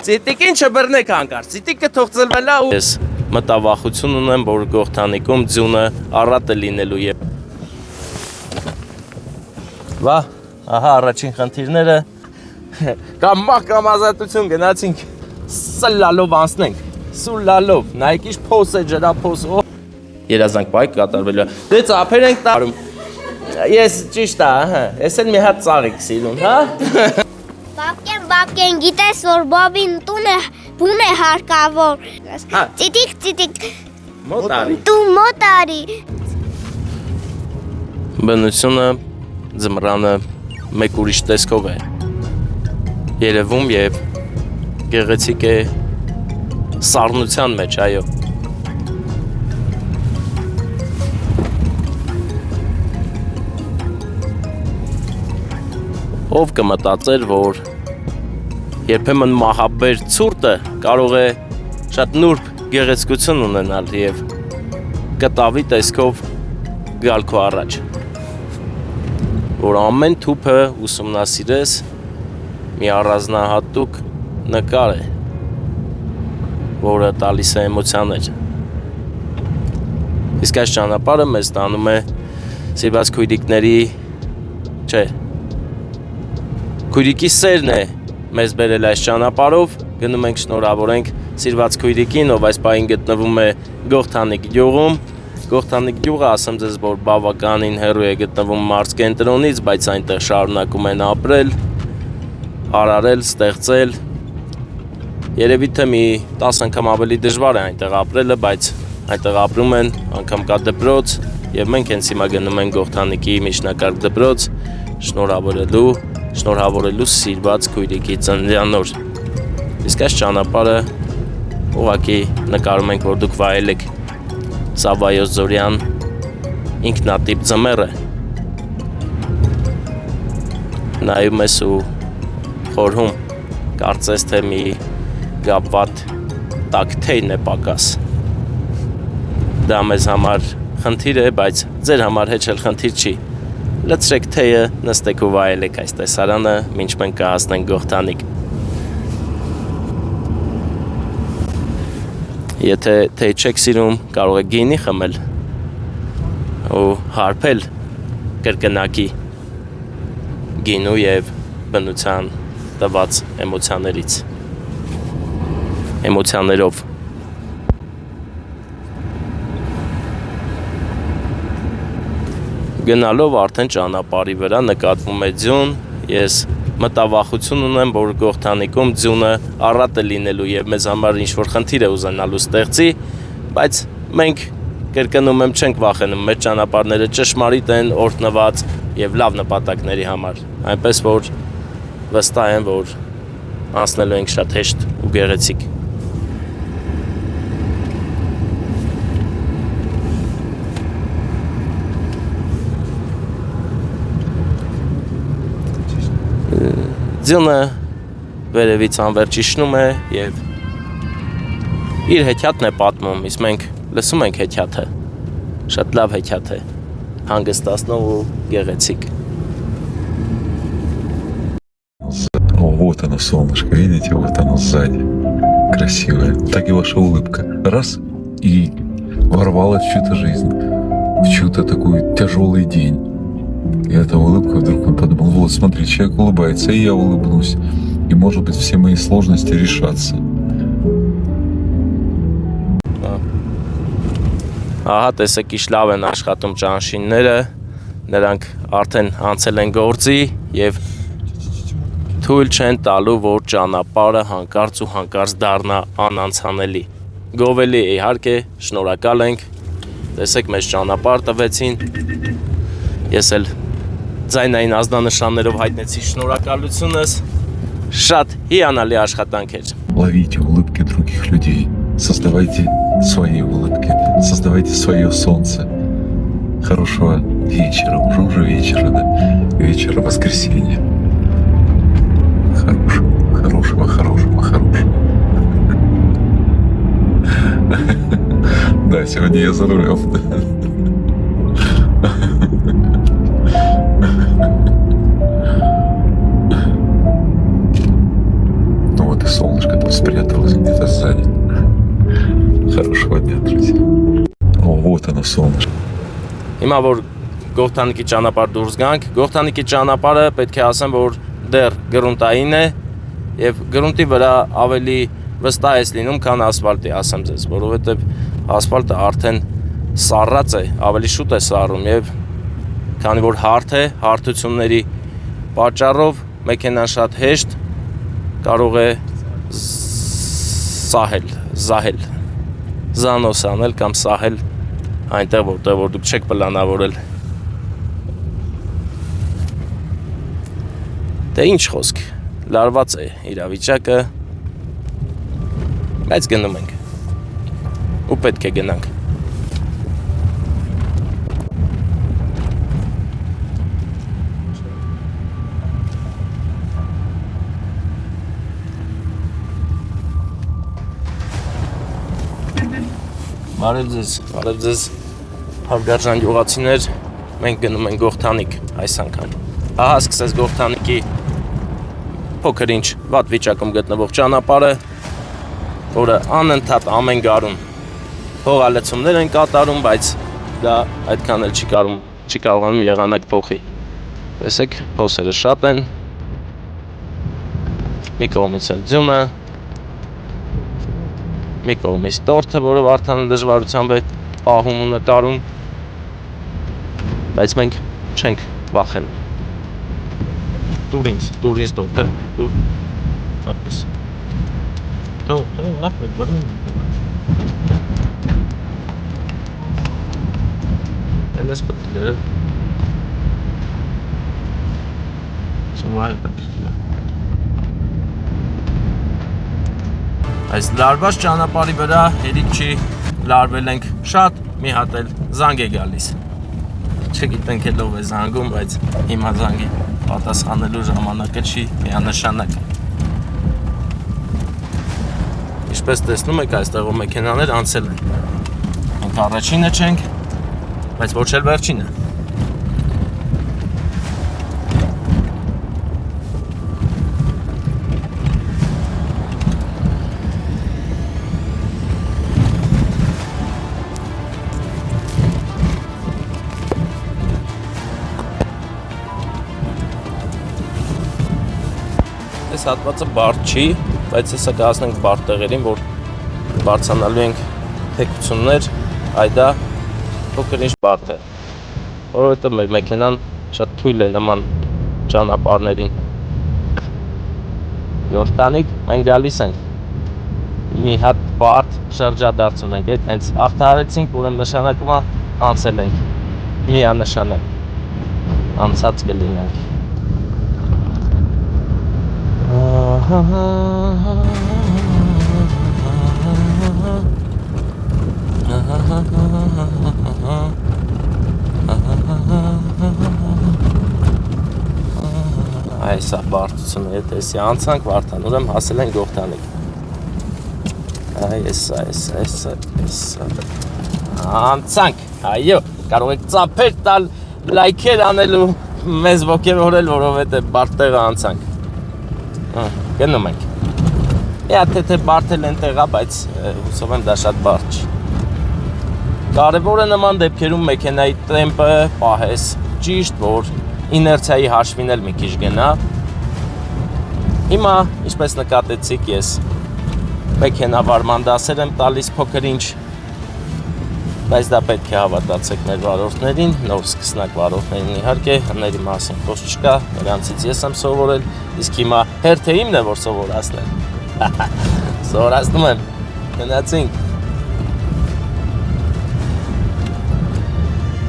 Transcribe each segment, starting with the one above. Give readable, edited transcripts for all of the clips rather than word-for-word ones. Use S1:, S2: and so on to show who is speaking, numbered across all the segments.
S1: Ծիտիկին չբռնեք հանկարծ, ծիտիկը թող ծլվելա ու... Ես մտավախություն ունեմ, որ Գողթանիկում ձյունը առատ է լինելու և... Վա, ահա առաջին խնդիրները... Կամ մահ կամ ազատություն գնացինք, սլալով անցնենք, սուլալով, նայք իշ փոս է ջրափոս... Երազանք բայք կատարվելու է, դե ծափեր ենք տարում... Ես ճիշտ է, ես էլ մի հատ ծաղիկ սիրում, հա?
S2: Բաբկեն, գիտես, որ բաբին բուն է հարկավոր, ծիտիկ, դու մոտ արի։
S1: Բնությունը, ձմռանը մեկ ուրիշ տեսքով է, երևում և գեղեցիկ է սառնության մեջ, այո։ Ով կմտածեր, որ երբեմն մահաբեր ցուրտը կարող է շատ նուրբ գեղեցկություն ունենալ և կտավի տեսքով գալ քո առաջ, որ ամեն թուփը ուսումնասիրես մի առանձնահատուկ նկար է, որը տալիս է էմոցիաներ։ Իսկ այս ճանապարհը մեզ տանում է սիրված քույրիկների, չէ, քույրիկի սերն է մեզ բերել այս ճանապարհով, գնում ենք շնորհավորենք սիրված քույրիկին, ով այս պահին գտնվում է Գողթանիկ գյուղում։ Գողթանիկ գյուղը, ասեմ ձեզ, որ բավականին հեռու է գտնվում մարզկենտրոնից, բայց այնտեղ շարունակում են ապրել, արարել, ստեղծել։ Երևի թե մի 10 անգամ ավելի դժվար է այնտեղ ապրելը, բայց այնտեղ ապրում են, անգամ կա դպրոց, եւ մենք հենց հիմա գնում ենք Գողթանիկի միջնակարգ դպրոց, շնորհավորելու սիրված քույրիկի ծննդյան օր։ Իսկ այս ճանապարհը ուղղակի նկարում ենք, որ դուք վայելեք Սավայոց-Զորյան ինքնատիպ ձմեռը։ Նայում ես ու խորհում, կարծես թե մի գավաթ տաք թեյն է պակաս։ Դա մեզ համար խնդիր է, բայց ձեր համար հեչ էլ խնդիր չի։ Լցրեք թեյը, նստեք ու վայելեք այս տեսարանը, մինչ մենք կհասնենք Գողթանիկ։ Եթե թեյ չեք սիրում, կարող եք գինի խմել ու հարբել կրկնակի գինու և բնության տված էմոցիաներով։ Գնալով արդեն ճանապարհի վրա նկատվում է ձյուն, ես մտավախություն ունեմ, որ Գողթանիկում ձյունը առատ է լինելու և մեզ համար ինչ-որ խնդիր է ուզենալու ստեղծի, բայց մենք կրկնում եմ չենք վախենում, մեր ճանապարհները ճշմարիտ են, օրհնված և լավ նպատակների համար, այնպես որ վստահ եմ, որ անցնելու ենք շատ հեշտ ու գեղեցիկ։ Ձյունը վերևից անվերջ իջնում է և իր հեքիաթն է պատմում, իսկ մենք լսում ենք հեքիաթը, շատ լավ հեքիաթ է, հանգստացնող ու գեղեցիկ։
S3: Вот оно, солнышко, видите, вот оно сзади, красивое. Так и ваша улыбка, раз, и ворвалась в чью-то жизнь, в чью-то такой тяжелый день. И эта улыбка, вдруг он подумал, вот, смотри, человек улыбается, и я улыбнусь. И, может быть, все мои сложности решатся.
S1: Ահա տեսեք ինչ լավ են աշխատում ճանշինները, նրանք արդեն անցել են գործի և թույլ չեն տալու, որ ճանապարհը հանկարծ ու հանկարծ դառնա անանցանելի։ Գովելի է, իհարկե, շնորհակալ ենք, տեսեք մեզ ճանապարհ տվեցին, ես էլ ձայնային ազդանշաններով հայտնեցի շնորհակալությունս, շատ հիանալի աշխատանք էր։
S3: Ловите улыбки других людей, создавайте свои улыбки, создавайте свое солнце. Хорошего вечера, уже вечера, да? Вечера воскресенья. Хорошего. Да, сегодня я за рулем. Ну вот и солнышко. солнышко там спряталось где-то сзади. Хорошего дня, друзья. О, вот оно, солнышко.
S1: Հիմա որ Գողթանիկի ճանապարհ դուրս գանք, Գողթանիկի ճանապարհը պետք է ասեմ, որ դեռ գրունտային է եւ գրունտի վրա ավելի վստահ է լինում, քան ասֆալտի, ասեմ ձեզ, որովհետեւ ասֆալտը արդեն սառած է, ավելի շուտ է սառում եւ քանի որ հարթ է, հարթությունների պատճառով մեքենան շատ հեշտ կարող է զահել, զանոս անել կամ սահել այնտեղ որտեղ որ դուք չեք պլանավորել։ Դե ինչ խոսք, լարված է իրավիճակը, բայց գնում ենք, ու պետք է գնանք։ Բարև ձեզ, հարգարժան գյուղացիներ, մենք գնում ենք Գողթանիկ այս անգամ։ Ահա սկսեց Գողթանիկի փոքր ինչ վատ վիճակում գտնվող ճանապարհը, որը անընդհատ ամեն գարուն հողալեցումներ են կատարում, բայց դա այդքան էլ չի կարողանում եղանակ փոխի։ Տեսեք, փոսերը շատ են, մի կողմից էլ ձյունը, մի կողմից տորթը, որը Վարդանը դժվարությամբ է պահում ու նկարում, բայց մենք չենք վախենում։ Դուր ինձ տորթը, դուր, ապես։ Լավ է, բրում։ Էլ ես պտիլերը։ Սումա է պտիլը։ Այս լարված ճանապարհի վրա հերիք չի լարվել ենք շատ, մի հատ էլ զանգ է գալիս։ Չգիտենք էլ ով է զանգում, բայց հիմա զանգի պատասխանելու ժամանակը չի միանշանակ։ Ինչպես տեսնում եք, այստեղով մեքենաներ անցել են։ Մենք առաջինը չենք, բայց ոչ էլ վերջինը։ Այս հատվածը բարդ չի, բայց հեսա կհասնենք բարդ տեղերին, որ բարձրանալու ենք թեքություններ, այդա փոքր ինչ բարդ է, որովհետև մեր մեքենան շատ թույլ է նման ճանապարհներին։ Գողթանիկ, մենք գալիս ենք, մի հատ բարդ շրջադարձ ունենք, հենց ախտարեցինք, ուրեմն նշանակում է անցել ենք, միանշանակ, անցած կլինենք։ Այս է բարդությունը, եթե էսի անցանք Վարդան, ուրեմն հասել ենք Գողթանիկ։ Անցանք, այո, կարող եք ծափեր տալ, լայքեր անելու, մեզ ոգևորել, որովհետև բարդ տեղը անցանք։ Գնում ենք։ Մի հատ թե բարդ են տեղա, բայց հուսով եմ դա շատ բարդ չի։ Կարևոր է նման դեպքերում մեքենայի տեմպը պահես ճիշտ, որ իներցիայի հաշվին էլ մի քիչ գնա։ Հիմա, ինչպես նկատեցիք, ես մեքենավարման դասեր եմ տալիս փոքր ինչ, բայց դա պետք է հավատացեք մեր վարորդներին, նոր սկսնակ վարորդներին իհարկե, հների մասին խոսք չկա, նրանցից ես եմ սովորել, իսկ հիմա հերթը իմն է, որ սովորացնել։ Սովորացնում եմ, գնացինք։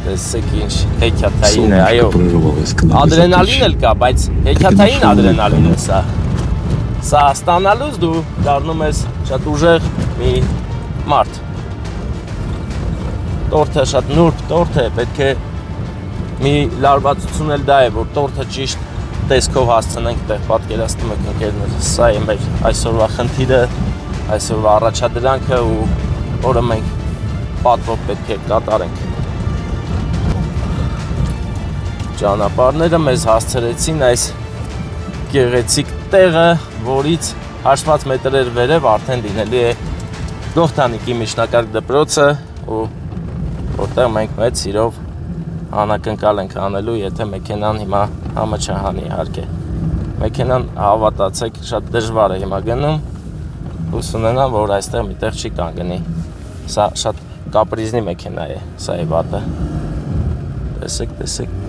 S1: Տեսեք ինչ հեքիաթային է, այո, ադրենալին էլ կա, բայց հեքիաթային ադրենալին է սա։ Սա ստանալուց դու դառնում ես շատ ուժեղ մի մարդ։ Տորթը շատ նուրբ տորթ է, պետք է մի լարվածություն էլ դա է, որ տորթը ճիշտ տեսքով հասցնենք տեղ, պատկերացնում եք ընկերներ, սա է մեր այսօրվա խնդիրը, այսօրվա առաջադրանքը ու որը մենք պատվով պետք է կատարենք։ Ճանապարհները մեզ հասցրեցին այս գեղեցիկ տեղը, որից հաշված մետրեր վերև արդեն լինելի է Գողթանիկի միջնակարգ դպրոցը ու որտեղ մենք մեծ սիրով անակնկալ ենք անելու, եթե մեքենան հիմա համը չհանի իհարկե։ Մեքենան հավատացեք շատ դժվար է հիմա գնում, հույս ունենամ, որ այստեղ միտեղ չի կանգնի։ Սա շատ կապրիզնի մեքենա է, սա է վատը։ Տեսեք։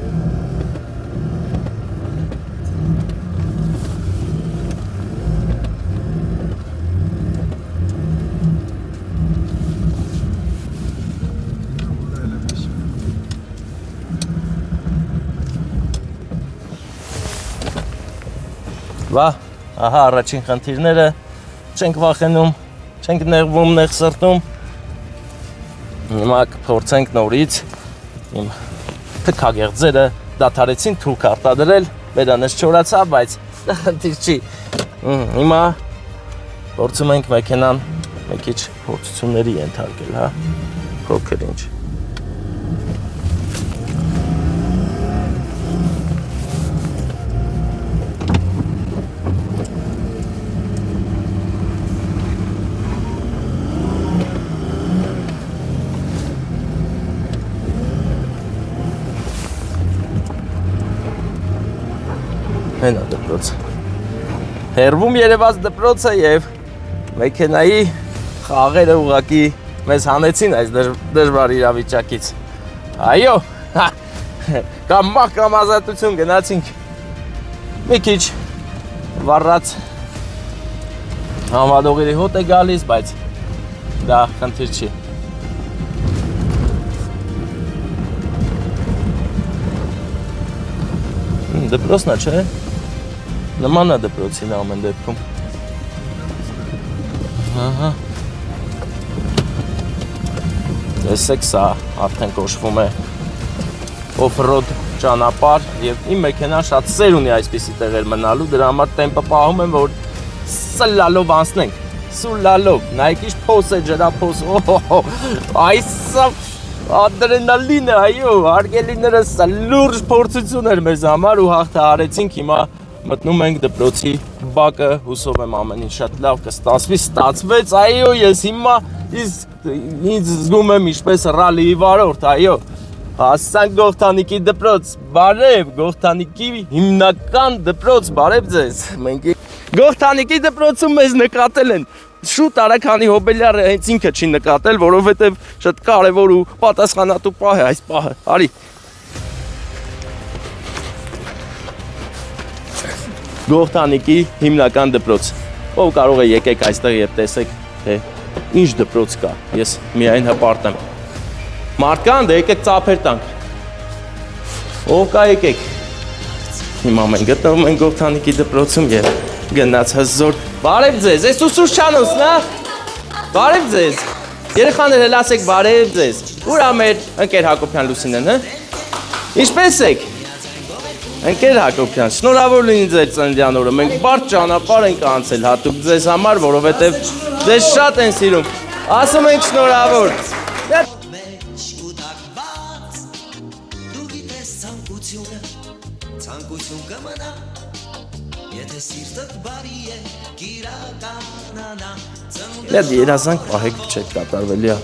S1: Վա, ահա առաջին խնդիրները, չենք վախենում, չենք նեղվում, նեղ սրտում։ Հիմա կփորձենք նորից իմ թքագեղձերը դադարեցին թուրք արտադրել, բերանս չորացա, բայց խնդիր չի։ Հիմա փորձում ենք մեքենան մի քիչ փորձությունների ենթարկել, հա, փոքր ինչ։ Հենա դպրոցը։ Հերվում երևաց դպրոցը եւ մեքենայի խաղերը ուղակի մեզ հանեցին այս դժվար իրավիճակից։ Այո, կամ մահ կամ ազատություն գնացինք։ Մի քիչ վառած համադողերի հոտ է գալիս, բայց դա խնդիր չի։ Դպրոցն է, չէ՞։ Նման է դպրոցին ամեն դեպքում։ Ահա։ Տեսեք, սա արդեն կոչվում է off-road ճանապարհ եւ իմ մեքենան շատ սեր ունի այսպիսի տեղեր մնալու, դրա համար տեմպը պահում եմ, որ սլալով անցնենք։ Սուլալով, նայեք ինչ փոս է, ջրափոս։ Այսա ադրենալին է, այո, հարգելիներս, սա լուրջ փորձություն էր մեզ համար ու հաղթահարեցինք, հիմա մտնում ենք դպրոցի բակը, հուսով եմ ամեն ինչ շատ լավ կստացվի, ստացվեց, այո, ես հիմա ինձ զգում եմ ինչպես ռալիի վարորդ, այո, հասանք Գողթանիկի դպրոց, բարև, Գողթանիկի հիմնական դպրոց, բարև ձեզ, մենք Գողթանիկի դպրոցում մեզ նկատել են, շուտ արագ հանի Հոբելյարը հենց ինքը չի նկատել, որովհետև շատ կարևոր ու պատասխանատու պահ է այս պահը, արի։ Գողթանիկի հիմնական դպրոց։ Ով կարող է եկեք այստեղ եւ տեսեք, թե ինչ դպրոց կա։ Ես միայն հպարտ եմ։ Մարդկանց եկեք ծափեր տանք։ Ով կա եկեք։ Հիմա մենք գտնվում ենք Գողթանիկի դպրոցում եւ գնաց հզոր։ Բարև ձեզ, այս Ուսուշչանոսն է։ Բարև ձեզ։ Երեխաներ էլ ասեք բարև ձեզ։ Ուր է մեր ընկեր Հակոբյան Լուսինեն, հա։ Ինչպես եք։ Ընկեր Հակոբյան, շնորհավոր լինի ձեր ծննդյան օրը։ Մենք բարդ ճանապարհ ենք անցել հատուկ ձեզ համար, որովհետև ձեզ շատ են սիրում։ Ասում ենք շնորհավոր։
S4: Ցանկություն կմնա, եթե սիրտդ բարի է, կիրականանա։
S1: Լավ երազանք պահեք չեք կատարվելի է։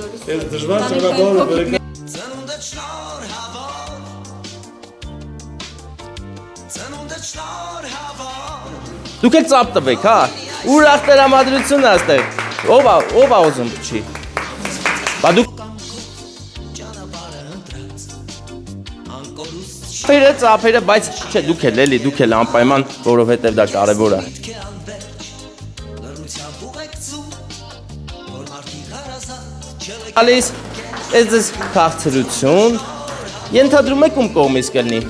S5: Դժվար ծրագրավորը
S4: Ծնունդը շնորհավոր, ծնունդը շնորհավոր։
S1: Դուք եք ծափ տվեք, հա։ Ուրախ տրամադրություն աստեղ։ Ով է ուզում չի։ Բա դուք Ֆերը ծափերը, բայց չէ, դուք էլ էլի, դուք էլ անպայման, որովհետև դա կարևոր է։ Ալիս, ես ձեզ քաղցրություն, ենթադրում եք ում կողմից կլնի։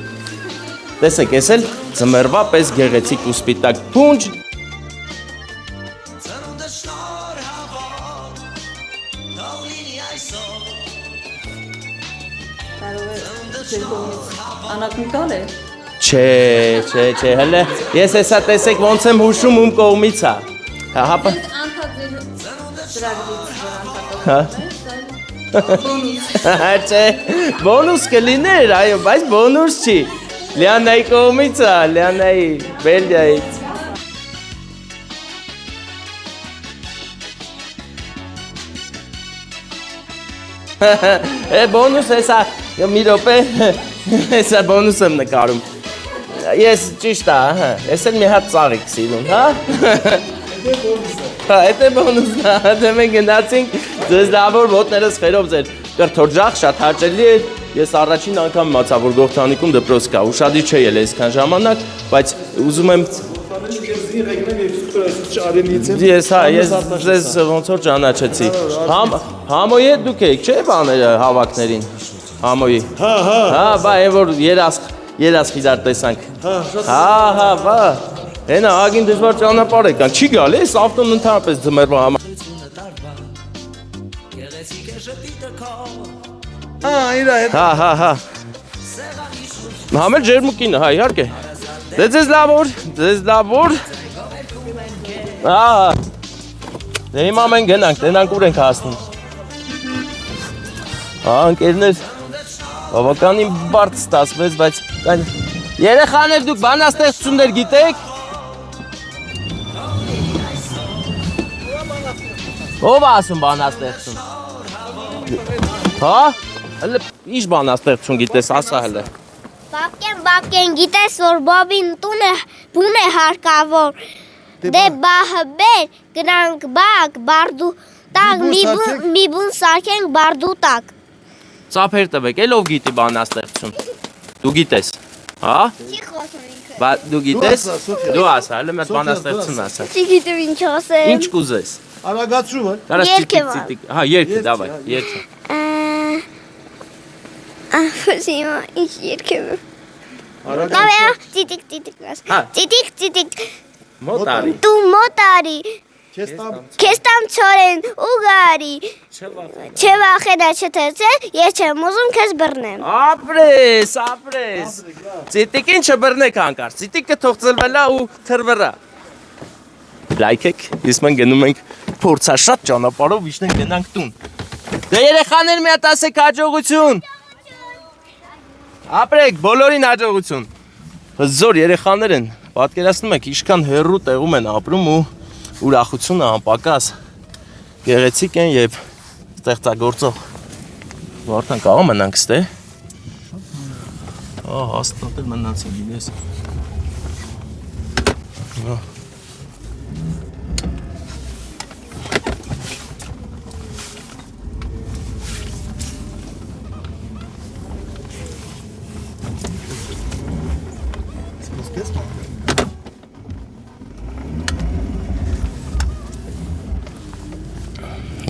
S1: Տեսեք, ես էլ ձմեռվա պես գեղեցիկ ու սպիտակ փունջ։
S6: Անակնկալ է։
S1: Չէ, հələ ես հեսա տեսեք ոնց եմ հուշում ում կողմից է։ Հապա։ Չէ, բոնուս կլիներ, այո, բայց բոնուս չի։ Լիանայի կողմից է, Լիանայի, Բելգիայից։ Բոնուս հեսա մի րոպե հեսա բոնուս եմ նկարում։ Ես ճիշտ է, ես էլ մի հատ ծաղիկ սիրուն, հա։ Հա, դա բոնուսն է, դե մենք գնացինք, ձեզ լավոր ոտներս խերով ձեր կրթօրժախ շատ հաճելի էր։ Ես առաջին անգամ իմացա, որ Գողթանիկում դպրոց կա, ուշադիր չէի ել այսքան ժամանակ, բայց ուզում եմ Ես ձեզ ոնց որ ճանաչեցի։ Համոյի հետ դուք եք, չէ՞ բաները հավաքներին։ Համոյի։ Հա, բա այն որ երասխ իրար տեսանք։ Հա, բա։ Հենա ագին դժվար ճանապարհ եկանք։ Չի գալի, այս ավտոն ընդհանրապես ձմեռվա համար։ Հա։ Համել ջերմուկին, հա, իհարկե։ Դե ձեզ լավոր։ Ահա։ Դե հիմա մենք գնանք, տենանք ուր ենք հասնում։ Հա, ընկերներ, բավականին բարդ ստացվեց, բայց երեխաներ դուք բանաստեղծություններ գիտեք։ Ով ասում բանաստեղծություն։ Հա, հələ ինչ բանաստեղծություն գիտես, ասա հələ։
S2: Բաբկեն, գիտես, որ բաբին բուն է հարկավոր։ Դե բահբեր, գրանք բակ, բարդու տակ, մի բուն սարքենք բարդու տակ։
S1: Ծափեր տվեք, էլ ով գիտի բանաստեղծություն։ Դու գիտես, հա։
S2: Չի խոսում ինքը։
S1: Բա դու գիտես։ Դու ասա, հələ մեծ բանաստեղծություն ասա։
S2: Չի գիտեմ ինչ ասեմ։
S1: Ինչ կուզես։
S5: Արագացրու վար։
S1: Երգ, հա, երգ, դավայ, երգ։
S2: Ասիմա, ինչ երգեմ։
S5: Արագ։
S2: Նավեա, ծիտիկ։
S1: Հա։
S2: Ծիտիկ։
S1: Մոտարի։
S2: Դու մոտարի։ Քեզ տամ չորեն ու գարի։ Չվախենա չթերցել, ես չեմ ուզում քեզ բռնեմ։
S1: Ապրես։ Ծիտիկին չբռնեք հանկարծ։ Ծիտիկը թող ծլվելա ու թրվրա։ Լայքեք, ես մենք գնում ենք փորձաշատ ճանապարհով իջնենք գնանք տուն։ Դե երեխաներ մի հատ ասեք հաջողություն։ Ապրեք, բոլորին հաջողություն։ Հզոր երեխաներ են, պատկերացնում եք, ինչքան հեռու տեղում են ապրում ու ուրախությունը անպակաս գեղեցիկ են եւ ստեղծագործող։ Վարդան կարող մնանք ստե։ Հաստատ էլ մնացին գինես։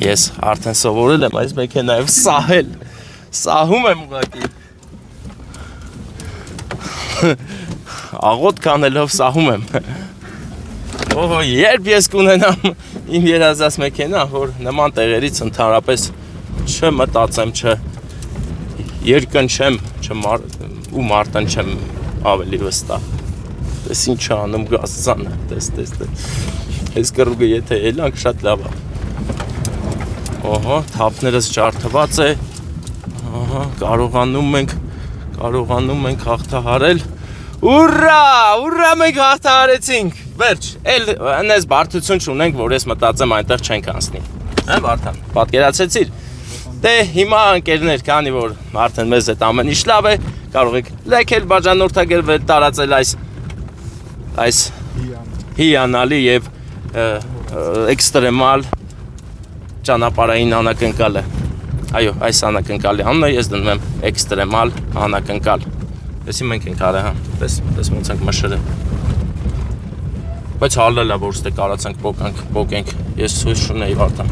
S1: Ես արդեն սովորել եմ այս մեքենայով սահում եմ ուղղակի աղոտ կանելով սահում եմ երբ ես կունենամ իմ երազած մեքենա, որ նման տեղերից ընդհանրապես չմտածեմ, երկնչեմ ու մարտնչեմ ավելի վստահ տես ինչ անում գազցանը տես այս կռուգը եթե ելանք շատ լավ է Ահա, թափներս ջարդված է, կարողանում ենք հաղթահարել, ուրա մենք հաղթահարեցինք, վերջ, էլ նես բարդություն չունենք, որ ես մտածեմ այնտեղ չենք անցնի, Վարդան, պատկերացեցիր, դե հիմա ընկերներ, քանի որ արդեն մեզ հետ ամեն ինչ լավ է, կարող եք լեքել, բաժանորդագրվել, տարածել այս հիանալի և էքստրեմալ ճանապարհային անակնկալը։ Այո, այս անակնկալի անունը ես դնում եմ էքստրեմալ անակնկալ։ Տեսի մենք ենք արել, հա։ Պես ոնց ենք մշրել։ Բայց հալել է, որ ստե կարացանք փոկենք։ Ես ցույց չունեի Վարդան։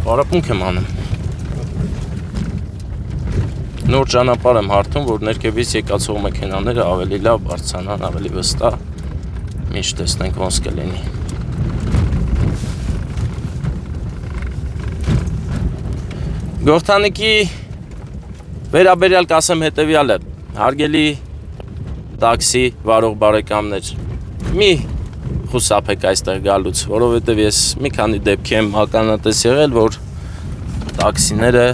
S1: Պարապունք եմ անում։ Նոր ճանապարհ եմ հարթում, որ ներքևից եկածող մեքենաները ավելի լավ բարձրանան, ավելի վստահ միշտ տեսնենք ոնց կլինի։ Գողթանիկի վերաբերյալ կասեմ հետևյալը, հարգելի տաքսի վարող բարեկամներ, մի խուսափեք այստեղ գալուց, որովհետև ես մի քանի դեպքի եմ ականատես եղել, որ տաքսիները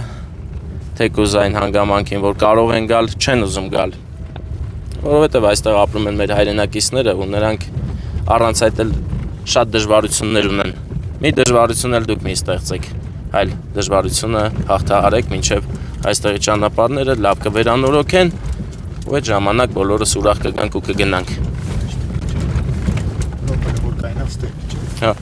S1: թեկուզ այն հանգամանքին, որ կարող են գալ, չեն ուզում գալ։ որովհետև այստեղ ապրում են մեր հայրենակիցները ու նրանք առանց այդ էլ շատ դժվարություններ ունեն։ Մի դժվարություն էլ դուք մի ստեղծեք, այլ դժվարությունը հաղթահարեք, մինչև այստեղի ճանապարհները լավ կվերանորոգեն ու այդ ժամանակ բոլորս ուրախ կգանք ու կգնանք։
S5: Նոպել որ կայնավ ստեղ։
S1: Հա։